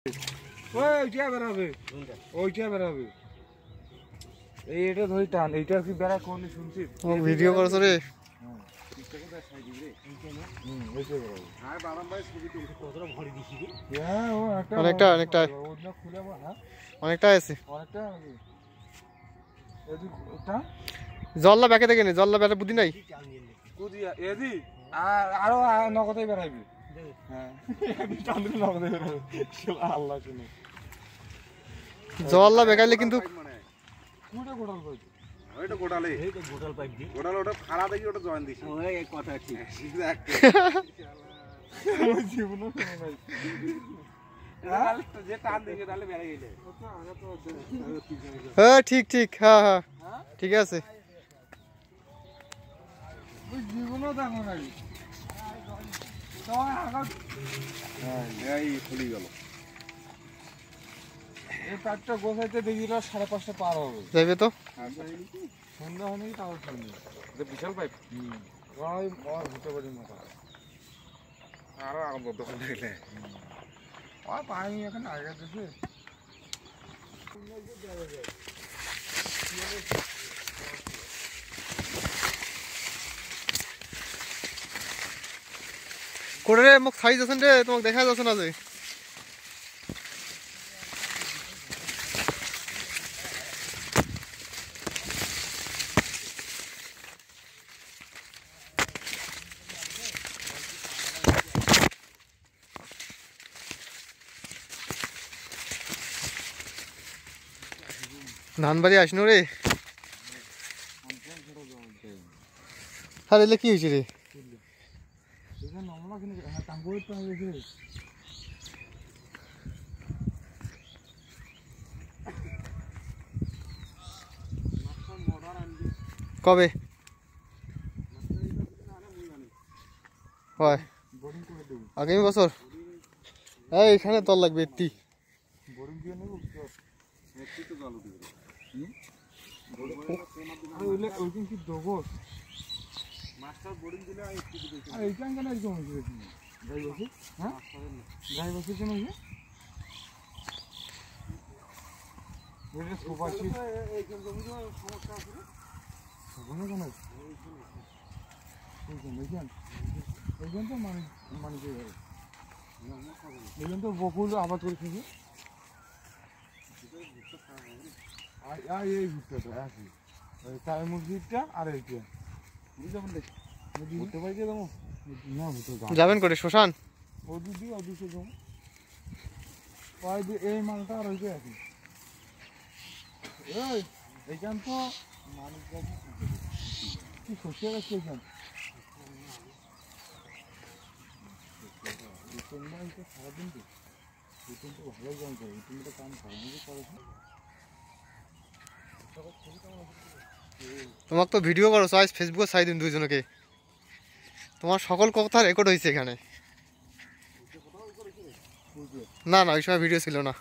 ওইটা বেরাবে ওইটা বেরাবে এইটা ধরি টান এইটা কি বেরা কোন শুনছিস ও ভিডিও করছ রে অনেকটা অনেকটা অনেকটা আছে জল্লা ব্যাকে দেখে নি জল্লা ব্যাটা বুদ্ধি নাই আরো নগদে বেড়াইবি আল্লাহ শুনে জল্লা বেকাইলে কিন্তু হ্যাঁ ঠিক ঠিক হ্যাঁ হ্যাঁ ঠিক আছে জীবনও দেখো নাকি খুলি গেল এই কাঠটা গোছাইতে দেখিল 5:30 পার হবে যাইবে তো সন্ধ্যা হয়নি তাও বিশাল পাইপ ঘুরতে পারি মতো আরো আরম্ভ করে দিলে পানি এখন আগে দিছে করে রে মোক সাইজ আছেন রে তোমাকে দেখা যাচ্ছে না যে ধানবাড়ি আসনো রে তাহলে কি হয়েছে রে কবে হয় আগামী বছর এইখানে তল লাগবে একটি বকুল আবাদ করে থাকে এই ভিতরটা একই তাই মসজিদটা আর এইটা বুঝতে পারছি না যাবেন করে শ্মশান ওদিকে ওদিকে যাবো এই মালটা আর ওইটা একই এইখান তো মানুষ কি সত্যি রাখছে এইখান সারাদিন তো ভালো জ্ঞান করে তুমি তো কাম করে তোমাকে তো ভিডিও করো আজ ফেসবুকে ছাই দিন দুইজনকে তোমার সকল কথা রেকর্ড হয়েছে এখানে না না ওই সময় ভিডিও ছিল না